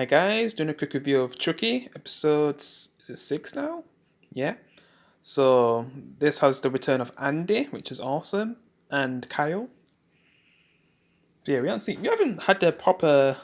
Hi guys, doing a quick review of Chucky, episodes, is it 6 now? Yeah. So this has the return of Andy, which is awesome, and Kyle. Yeah, we haven't had the proper,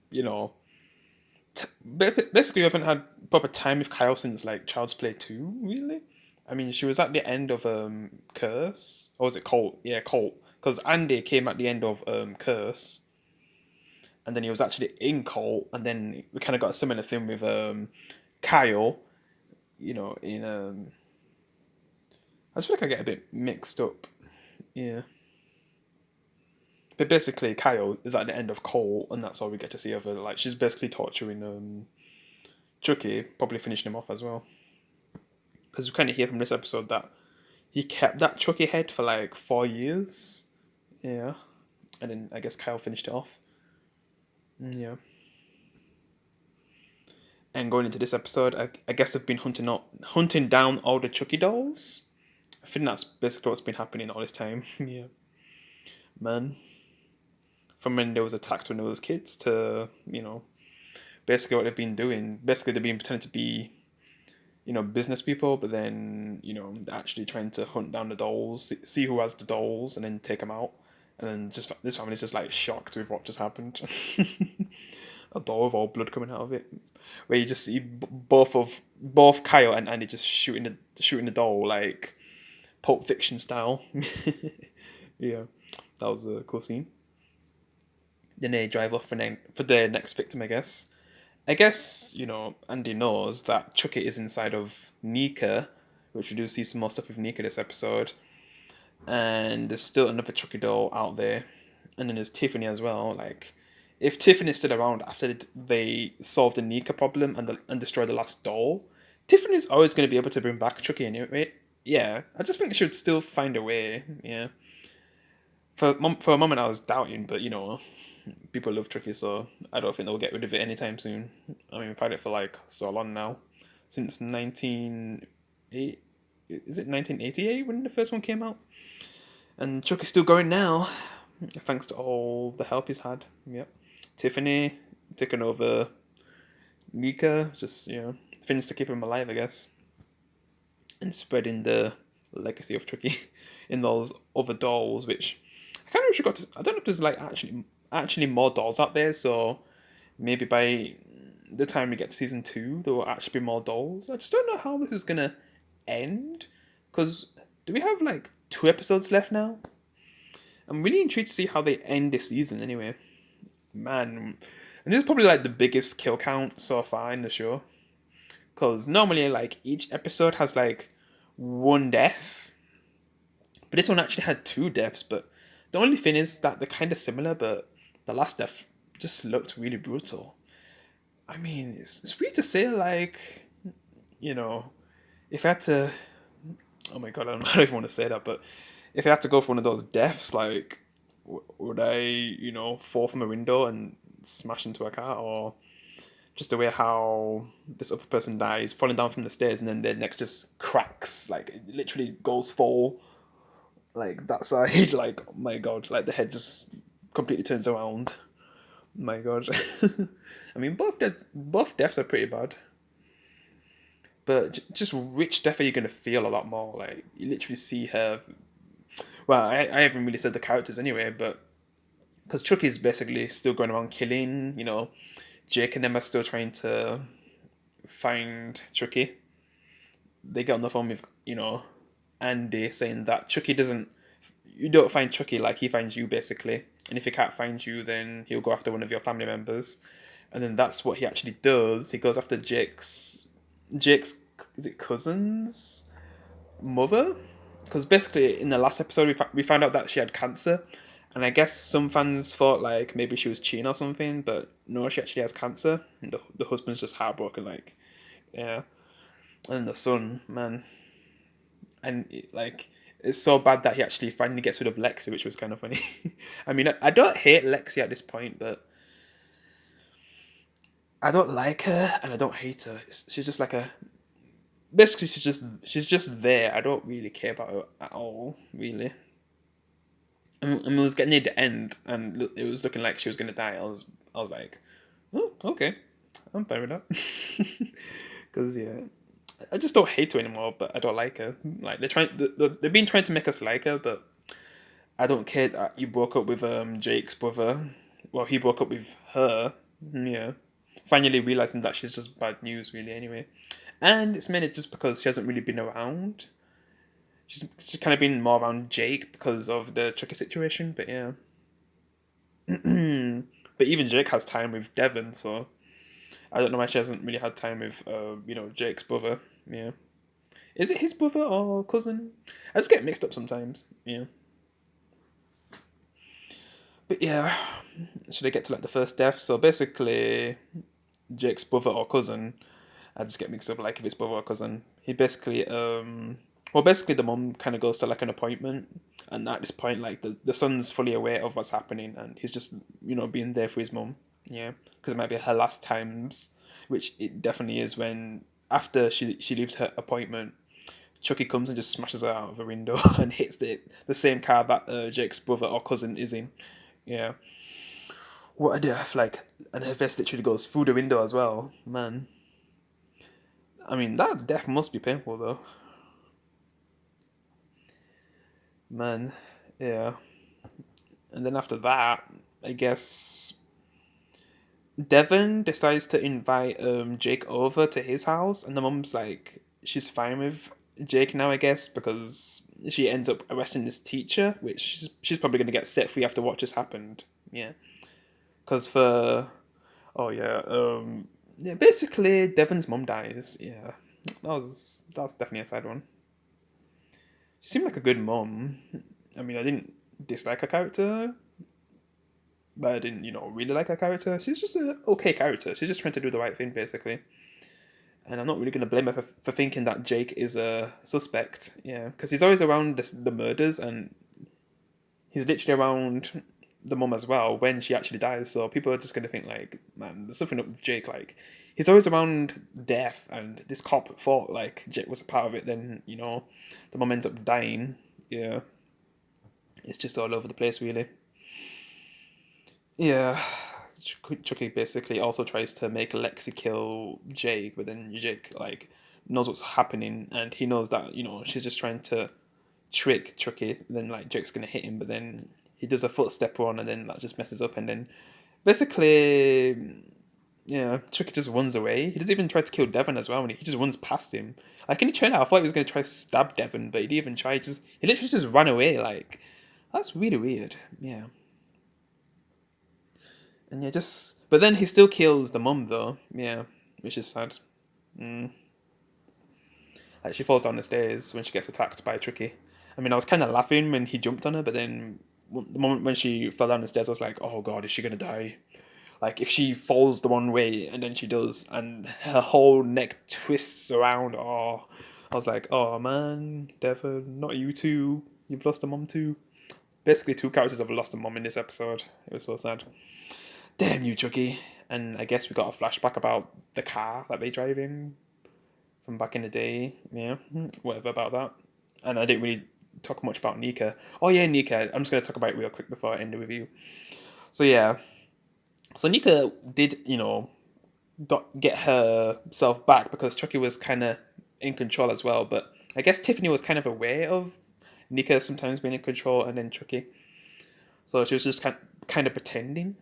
you know, basically we haven't had proper time with Kyle since like Child's Play 2, really. I mean, she was at the end of Curse, or was it Colt? Yeah, Colt, because Andy came at the end of Curse, and then he was actually in Colt, and then we kind of got a similar thing with Kyle, in I just feel like I get a bit mixed up. Yeah. But basically Kyle is at the end of Cole and that's all we get to see of her. Like she's basically torturing Chucky, probably finishing him off as well. Because we kind of hear from this episode that he kept that Chucky head for like 4 years. Yeah. And then I guess Kyle finished it off. Yeah. And going into this episode, I guess they've been hunting down all the Chucky dolls. I think that's basically what's been happening all this time. Yeah. Man. From when there was attacks when there was kids to, basically what they've been doing. Basically they've been pretending to be, business people, but then, they're actually trying to hunt down the dolls, see who has the dolls, and then take them out. And then just this family's just like shocked with what just happened. A doll with all blood coming out of it, where you just see both Kyle and Andy just shooting the doll like Pulp Fiction style. Yeah, that was a cool scene. Then they drive off for their next victim, I guess. I guess, Andy knows that Chucky is inside of Nika, which we do see some more stuff with Nika this episode. And there's still another Chucky doll out there. And then there's Tiffany as well. Like, if Tiffany's still around after they solve the Nika problem and destroy the last doll, Tiffany's always going to be able to bring back Chucky anyway. Yeah, I just think she would still find a way. Yeah. For a moment, I was doubting, but people love Chucky, so I don't think they'll get rid of it anytime soon. I mean, we've had it for like so long now, since 1980. Is it 1988 when the first one came out? And Chucky's still going now, thanks to all the help he's had. Yep, Tiffany taking over Mika, just things to keep him alive, I guess, and spreading the legacy of Chucky in those other dolls, which I kind of wish we got to. I don't know if there's like actually more dolls out there, so maybe by the time we get to season 2, there will actually be more dolls. I just don't know how this is gonna end, because do we have like 2 episodes left now? I'm really intrigued to see how they end this season. Anyway, man, and this is probably like the biggest kill count so far in the show, because normally like each episode has like one death, but this one actually had 2 deaths. But the only thing is that they're kind of similar, but the last death just looked really brutal. I mean, it's weird to say, like, if I had to, oh my god, I don't even want to say that, but if I had to go for one of those deaths, like, would I, fall from a window and smash into a car, or just the way how this other person dies, falling down from the stairs, and then their neck just cracks, like, it literally goes full, like, that side, like, oh my god, like, the head just completely turns around. My god. I mean, both deaths are pretty bad. But just which death are you going to feel a lot more? Like, you literally see her. Well, I haven't really said the characters anyway, but. Because Chucky's basically still going around killing, Jake and them are still trying to find Chucky. They get on the phone with, Andy saying that Chucky doesn't. You don't find Chucky, like, he finds you, basically. And if he can't find you, then he'll go after one of your family members. And then that's what he actually does. He goes after Jake's, is it cousin's mother? Because basically in the last episode we found out that she had cancer, and I guess some fans thought like maybe she was cheating or something, but no, she actually has cancer. And the husband's just heartbroken, like, yeah. And the son, man, and like it's so bad that he actually finally gets rid of Lexi, which was kind of funny. I mean, I don't hate Lexi at this point, but I don't like her and I don't hate her. She's just like a basically she's just there. I don't really care about her at all, really. And it was getting near the end, and it was looking like she was gonna die. I was like, oh, okay. I'm fine with that. Because yeah, I just don't hate her anymore, but I don't like her. Like they've been trying to make us like her, but I don't care that you broke up with Jake's brother. Well, he broke up with her. Yeah, finally realizing that she's just bad news, really. Anyway, and it's mainly just because she hasn't really been around. She's kind of been more around Jake because of the Chucky situation, but yeah. But even Jake has time with Devon, so I don't know why she hasn't really had time with Jake's brother. Yeah, is it his brother or cousin? I just get mixed up sometimes. Yeah, but yeah, should I get to like the first death? So basically, Jake's brother or cousin, I just get mixed up like if it's brother or cousin. He basically basically the mum kind of goes to like an appointment, and at this point like the son's fully aware of what's happening, and he's just being there for his mum. Yeah, because it might be her last times, which it definitely is when after she leaves her appointment. Chucky comes and just smashes her out of a window and hits the same car that Jake's brother or cousin is in. Yeah. What a death! Like, and her vest literally goes through the window as well. Man, I mean that death must be painful though. Man, yeah. And then after that, I guess Devon decides to invite Jake over to his house, and the mum's like, she's fine with Jake now, I guess, because she ends up arresting this teacher, which she's probably gonna get set free after what just happened. Yeah, because for oh yeah, basically Devon's mum dies. Yeah, that was definitely a sad one. She seemed like a good mum. I mean, I didn't dislike her character, but I didn't, really like her character. She's just an okay character. She's just trying to do the right thing, basically. And I'm not really going to blame her for thinking that Jake is a suspect. Yeah, because he's always around the murders, and he's literally around the mum as well when she actually dies. So people are just going to think like, man, there's something up with Jake. Like, he's always around death, and this cop thought like Jake was a part of it. Then the mum ends up dying. Yeah, it's just all over the place, really. Yeah, Chucky basically also tries to make Lexi kill Jake, but then Jake like knows what's happening, and he knows that she's just trying to trick Chucky. Then like Jake's gonna hit him, but then he does a footstep on, and then that just messes up, and then basically, yeah, Chucky just runs away. He doesn't even try to kill Devon as well, and he just runs past him. Like in the trailer, I thought he was gonna try to stab Devon, but he didn't even try. He literally just ran away. Like that's really weird. Yeah. And yeah, but then he still kills the mum though. Yeah, which is sad. Mm. Like she falls down the stairs when she gets attacked by Tricky. I mean, I was kind of laughing when he jumped on her, but then the moment when she fell down the stairs, I was like, "Oh God, is she gonna die?" Like if she falls the one way and then she does, and her whole neck twists around. Oh, I was like, "Oh man, Devon, not you too. You've lost a mum too." Basically, two characters have lost a mum in this episode. It was so sad. Damn you, Chucky. And I guess we got a flashback about the car that they drive in from back in the day. Yeah, whatever about that. And I didn't really talk much about Nika. Oh yeah, Nika. I'm just gonna talk about it real quick before I end the review. So yeah, so Nika did get herself back because Chucky was kind of in control as well. But I guess Tiffany was kind of aware of Nika sometimes being in control and then Chucky. So she was just kind of pretending.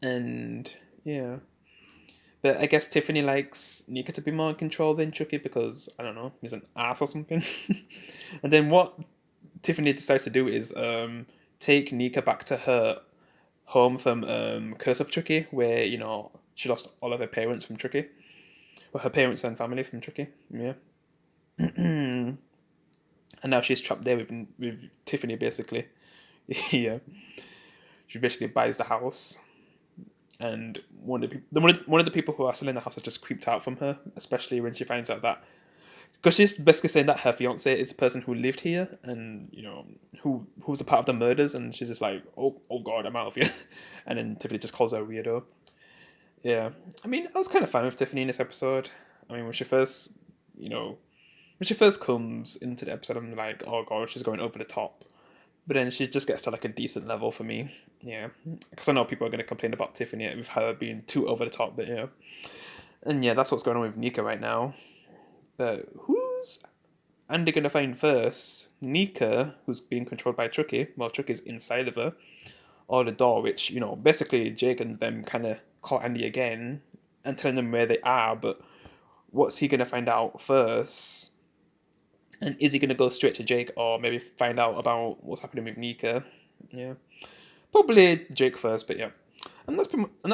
And yeah. But I guess Tiffany likes Nika to be more in control than Chucky because, I don't know, he's an ass or something. And then what Tiffany decides to do is take Nika back to her home from Curse of Chucky, where, she lost all of her parents from Chucky. Well, her parents and family from Chucky, yeah. And now she's trapped there with Tiffany, basically. Yeah. She basically buys the house, and one of the people who are selling the house has just creeped out from her, especially when she finds out that because she's basically saying that her fiance is the person who lived here and who was a part of the murders, and she's just like, oh God, I'm out of here. And then Tiffany just calls her a weirdo. Yeah, I mean, I was kind of fine with Tiffany in this episode. I mean, when she first comes into the episode, I'm like, oh God, she's going over the top. But then she just gets to like a decent level for me. Yeah. Because I know people are going to complain about Tiffany with her being too over the top, but yeah. And yeah, that's what's going on with Nika right now. But who's Andy going to find first? Nika, who's being controlled by Chucky. Well, Chucky's inside of her. Or the door, which, you know, basically Jake and them kind of caught Andy again and telling them where they are, but what's he going to find out first? And is he going to go straight to Jake or maybe find out about what's happening with Nika? Yeah. Probably Jake first, but yeah. And that's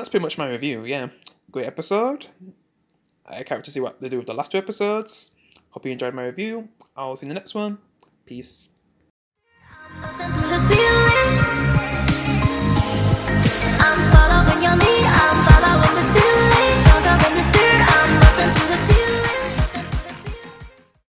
pretty much my review, yeah. Great episode. I can't wait to see what they do with the last two episodes. Hope you enjoyed my review. I'll see you in the next one. Peace.